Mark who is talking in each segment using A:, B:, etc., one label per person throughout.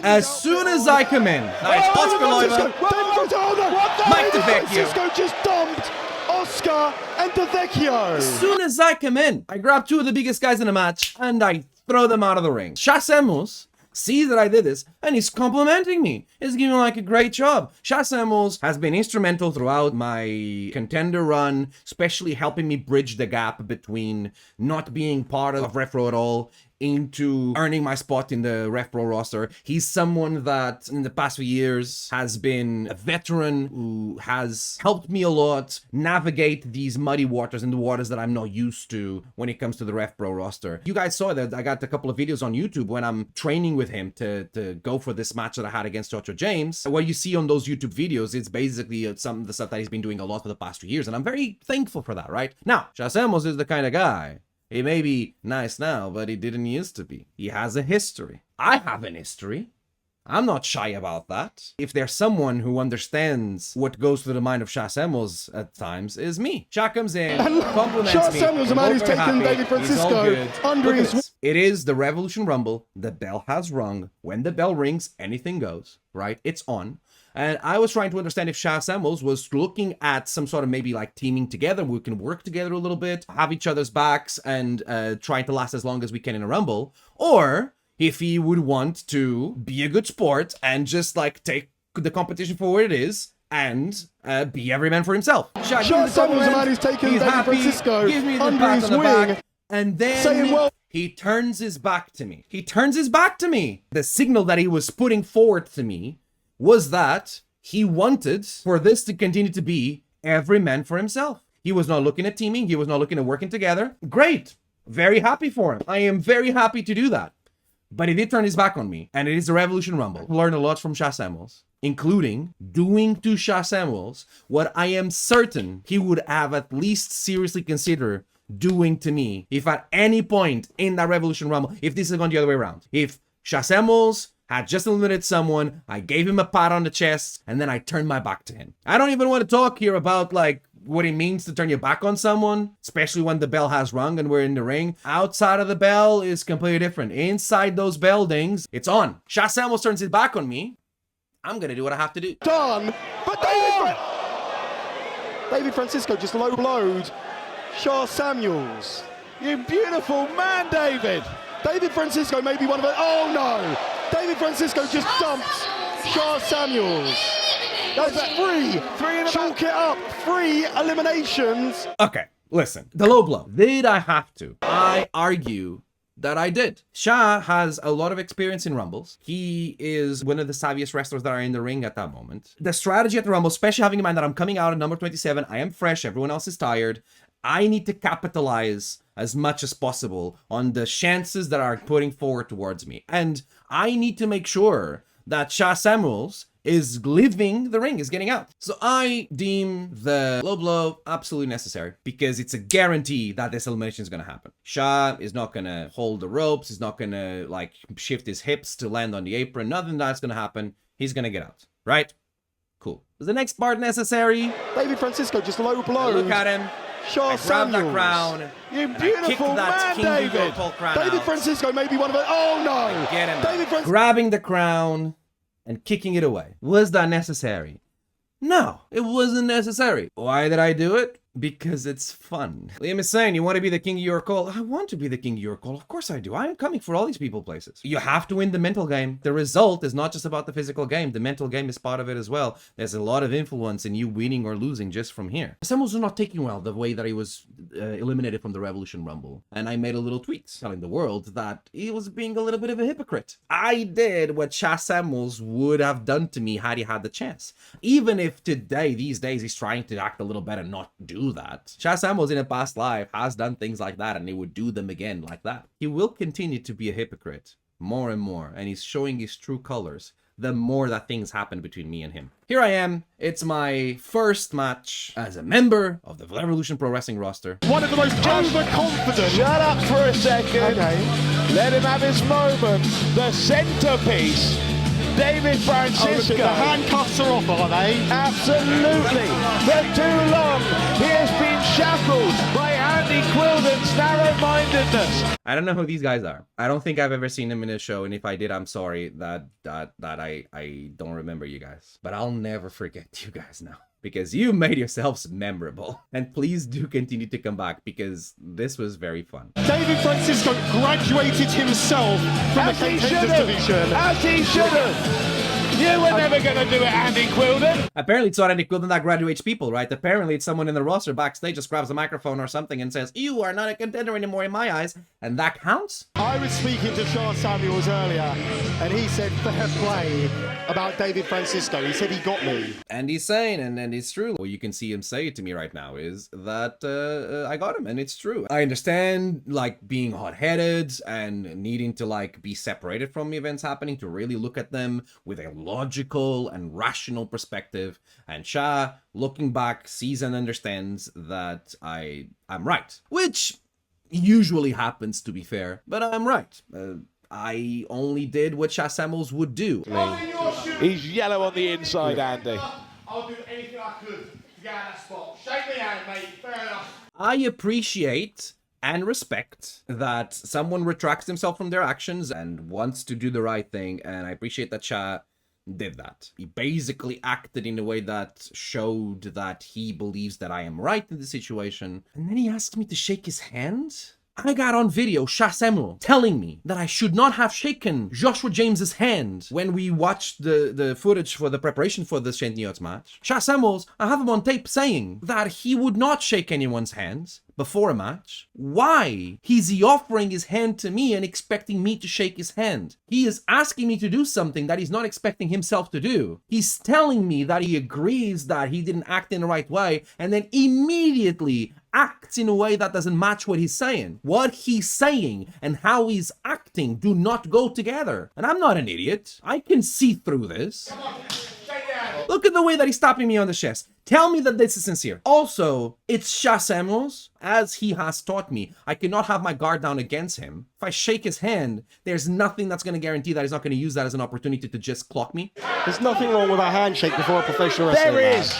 A: As soon as I come in, nice, Oscar Loiva, Mike DeVecchio.
B: Francisco just dumped Oscar and DeVecchio.
A: As soon as I come in, I grab two of the biggest guys in the match and I throw them out of the ring. Sha Samuels sees that I did this and he's complimenting me. He's giving me like a great job. Sha Samuels has been instrumental throughout my contender run, especially helping me bridge the gap between not being part of RevPro at all into earning my spot in the RevPro roster. He's someone that in the past few years has been a veteran who has helped me a lot navigate these muddy waters and the waters that I'm not used to when it comes to the RevPro roster. You guys saw that I got a couple of videos on YouTube when I'm training with him to go for this match that I had against Joshua James. What you see on those YouTube videos, it's basically some of the stuff that he's been doing a lot for the past few years, and I'm very thankful for that, right? Now, Sha Samuels is the kind of guy. He may be nice now, but he didn't used to be. He has a history. I have an history. I'm not shy about that. If there's someone who understands what goes through the mind of Sha Samuels at times, is me. Sha comes in, compliments
B: Sha
A: me.
B: Samuels, the man who's taken David Francisco under his...
A: It is the Revolution Rumble. The bell has rung. When the bell rings, anything goes, right? It's on. And I was trying to understand if Sha Samuels was looking at some sort of maybe like teaming together. We can work together a little bit, have each other's backs, and trying to last as long as we can in a Rumble. Or if he would want to be a good sport and just like take the competition for what it is and be every man for himself.
B: Sha Samuels, the man who's taken David Francisco under his wing.
A: And then he turns his back to me. He turns his back to me. The signal that he was putting forward to me was that he wanted for this to continue to be every man for himself. He was not looking at teaming. He was not looking at working together. Great. Very happy for him. I am very happy to do that. But he did turn his back on me, and it is the Revolution Rumble. I learned a lot from Sha Samuels, including doing to Sha Samuels what I am certain he would have at least seriously considered doing to me if at any point in that Revolution Rumble, if this had gone the other way around. If Sha Samuels had just eliminated someone, I gave him a pat on the chest, and then I turned my back to him. I don't even want to talk here about like what it means to turn your back on someone, especially when the bell has rung and we're in the ring. Outside of the bell is completely different. Inside those buildings, it's on. Sha Samuels turns his back on me. I'm gonna do what I have to do.
B: Done, but David Francisco just low blowed Sha Samuels.
C: You beautiful man, David.
B: David Francisco may be one of it. Oh no! David Francisco just dumped Sha Samuels. That's three. Chalk it up. 3 eliminations.
A: Okay, listen. The low blow. Did I have to? I argue that I did. Sha has a lot of experience in Rumbles. He is one of the savviest wrestlers that are in the ring at that moment. The strategy at the Rumble, especially having in mind that I'm coming out at number 27, I am fresh, everyone else is tired. I need to capitalize as much as possible on the chances that are putting forward towards me. And I need to make sure that Sha Samuels is leaving the ring, is getting out. So I deem the low blow absolutely necessary because it's a guarantee that this elimination is going to happen. Sha is not going to hold the ropes. He's not going to like shift his hips to land on the apron. Nothing that's going to happen. He's going to get out, right? Cool. Is the next part necessary?
B: David Francisco just low blow.
A: Look at him.
B: Sha Samuels.
A: That crown.
C: You beautiful man, David.
B: David Francisco may be one of it. Oh no!
A: Get him. Grabbing the crown and kicking it away. Was that necessary? No, it wasn't necessary. Why did I do it? Because it's fun. Liam is saying, you want to be the king of your call? I want to be the king of your call. Of course I do. I am coming for all these people places. You have to win the mental game. The result is not just about the physical game. The mental game is part of it as well. There's a lot of influence in you winning or losing just from here. Samuels was not taking well the way that he was eliminated from the Revolution Rumble. And I made a little tweet telling the world that he was being a little bit of a hypocrite. I did what Sha Samuels would have done to me had he had the chance. Even if today, these days, he's trying to act a little better, not do that. Sha Samuels in a past life has done things like that and he would do them again like that. He will continue to be a hypocrite more and more, and he's showing his true colors the more that things happen between me and him. Here I am. It's my first match as a member of the Revolution Pro Wrestling roster.
B: One of the most overconfident.
C: Shut up for a second.
B: Okay.
C: Let him have his moment. The centerpiece. David Francisco.
B: The handcuffs are off, are they?
C: Absolutely. For too long, he has been shackled by Andy Quildan's narrow-mindedness.
A: I don't know who these guys are. I don't think I've ever seen them in a show, and if I did, I'm sorry that I don't remember you guys. But I'll never forget you guys now, because you made yourselves memorable. And please do continue to come back, because this was very fun.
B: David Francisco graduated himself from the contenders division.
C: As he should have. You were never going to do it, Andy Quildan.
A: Apparently it's not Andy Quildan that graduates people, right? Apparently it's someone in the roster backstage just grabs a microphone or something and says, "You are not a contender anymore in my eyes," and that counts?
B: I was speaking to Sha Samuels earlier, and he said fair play about David Francisco. He said he got me.
A: And he's saying, and it's true. What you can see him say to me right now is that I got him, and it's true. I understand, like, being hot-headed and needing to, like, be separated from events happening to really look at them with a logical and rational perspective. And Sha, looking back, sees and understands that I'm right, which usually happens, to be fair, but I'm right. I only did what Sha Samuels would do.
C: He's yellow on the inside, Andy.
D: I'll do anything I could to get out of that spot. Shake me hand, mate. Fair enough.
A: I appreciate and respect that someone retracts himself from their actions and wants to do the right thing, and I appreciate that Sha did that. He basically acted in a way that showed that he believes that I am right in the situation, and then he asked me to shake his hand? I got on video Sha Samuel telling me that I should not have shaken Joshua James's hand when we watched the footage for the preparation for the Shane Niots match. Sha Samuels, I have him on tape saying that he would not shake anyone's hands before a match. Why? He's he offering his hand to me and expecting me to shake his hand? He is asking me to do something that he's not expecting himself to do. He's telling me that he agrees that he didn't act in the right way, and then immediately acts in a way that doesn't match what he's saying. What he's saying and how he's acting do not go together. And I'm not an idiot. I can see through this.
D: Come on, shake your hand.
A: Look at the way that he's stopping me on the chest. Tell me that this is sincere. Also, it's Sha Samuels. As he has taught me, I cannot have my guard down against him. If I shake his hand, there's nothing that's going to guarantee that he's not going to use that as an opportunity to just clock me.
B: There's nothing wrong with a handshake before a professional wrestling
C: There
B: match.
C: is.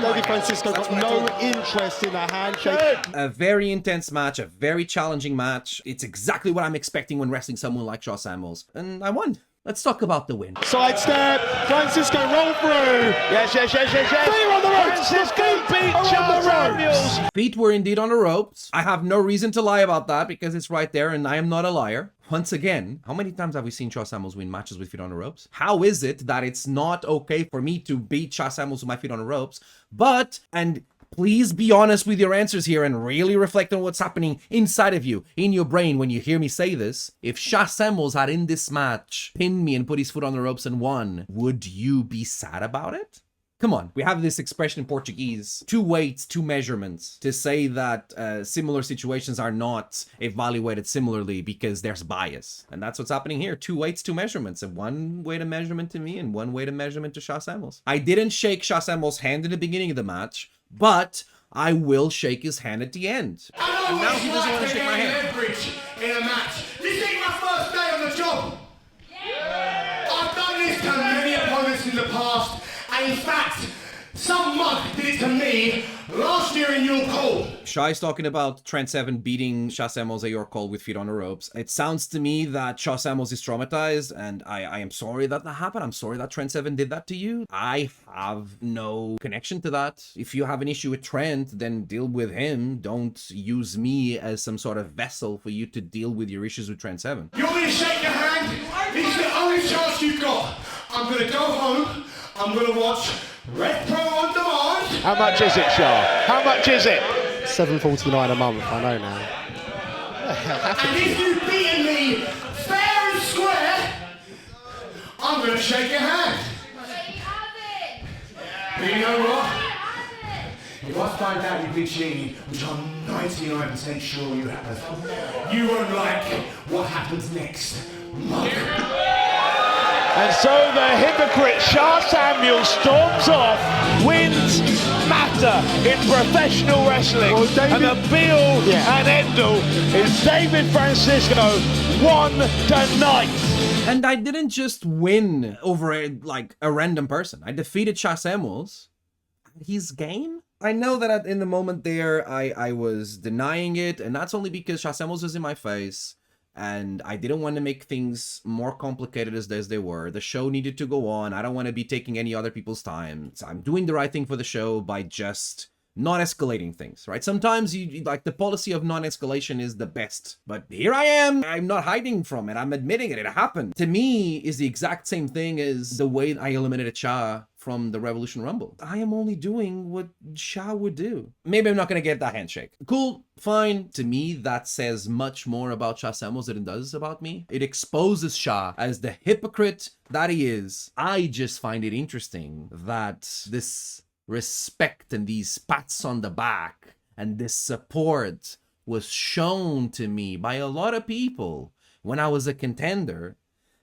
B: David Francisco got no interest in a handshake.
A: A very intense match, a very challenging match. It's exactly what I'm expecting when wrestling someone like Sha Samuels. And I won. Let's talk about the win.
B: Sidestep, Francisco roll through.
C: Yes.
B: Feet on the ropes.
C: Francisco beat
B: Around
C: Sha
B: the ropes.
C: Samuels.
A: Feet were indeed on the ropes. I have no reason to lie about that because it's right there and I am not a liar. Once again, how many times have we seen Sha Samuels win matches with feet on the ropes? How is it that it's not okay for me to beat Sha Samuels with my feet on the ropes? But, and please be honest with your answers here and really reflect on what's happening inside of you, in your brain when you hear me say this. If Sha Samuels had in this match pinned me and put his foot on the ropes and won, would you be sad about it? Come on, we have this expression in Portuguese, 2 weights, 2 measurements, to say that similar situations are not evaluated similarly because there's bias. And that's what's happening here, 2 weights, 2 measurements, and 1 weight of measurement to me and 1 weight of measurement to Sha Samuels. I didn't shake Sha Samuels' hand in the beginning of the match, but I will shake his hand at the end. And now he doesn't want to shake my hand.
D: Leverage in a match. This ain't my first day on the job. Yeah. I've done this to many opponents in the past, and in fact, some mug did it to me last year in your call.
A: Sha is talking about Trent Seven beating Sha Samuels at your call with feet on the ropes. It sounds to me that Sha Samuels is traumatized, and I am sorry that happened. I'm sorry that Trent Seven did that to you. I have no connection to that. If you have an issue with Trent, then deal with him. Don't use me as some sort of vessel for you to deal with your issues with Trent Seven.
D: You want me to shake your hand? This is the only chance you've got. I'm going to go home. I'm going to watch RevPro on demand.
C: How much is it, Sha? How much is it?
B: $7.49 a month, I know now.
D: And if you've beaten me fair and square, I'm going to shake your hand. But you know what? If I find out you've been cheating, which I'm 99% sure you have, you won't like what happens next, mug.
C: And so the hypocrite Sha Samuels storms off, wins matter in professional wrestling.
B: Well, David-
C: and the be-all and end-all is David Francisco won tonight.
A: And I didn't just win over a random person. I defeated Sha Samuels. His game? I know that in the moment there, I was denying it, and that's only because Sha Samuels was in my face, and I didn't want to make things more complicated as they were. The show needed to go on. I don't want to be taking any other people's time. So I'm doing the right thing for the show by just not escalating things, right? Sometimes you like the policy of non-escalation is the best, but here I am. I'm not hiding from it. I'm admitting it. It happened. To me, is the exact same thing as the way I eliminated Sha from the Revolution Rumble. I am only doing what Sha would do. Maybe I'm not gonna get that handshake. Cool, fine. To me, that says much more about Sha Samuels than it does about me. It exposes Sha as the hypocrite that he is. I just find it interesting that this respect and these pats on the back and this support was shown to me by a lot of people when I was a contender.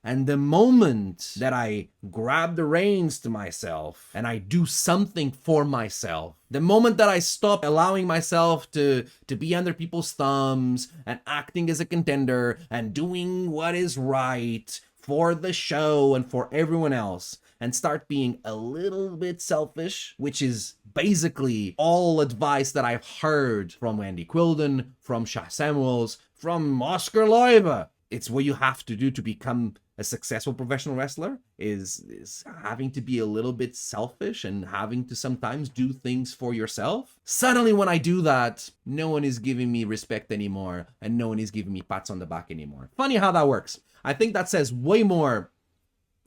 A: And the moment that I grab the reins to myself and I do something for myself, the moment that I stop allowing myself to be under people's thumbs and acting as a contender and doing what is right for the show and for everyone else, and start being a little bit selfish, which is basically all advice that I've heard from Andy Quilden, from Sha Samuels, from Oscar Loiba. It's what you have to do to become a successful professional wrestler, is having to be a little bit selfish and having to sometimes do things for yourself. Suddenly when I do that, no one is giving me respect anymore, and no one is giving me pats on the back anymore. Funny how that works. I think that says way more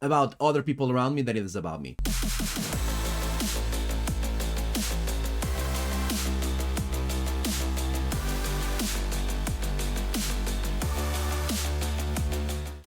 A: about other people around me than it is about me.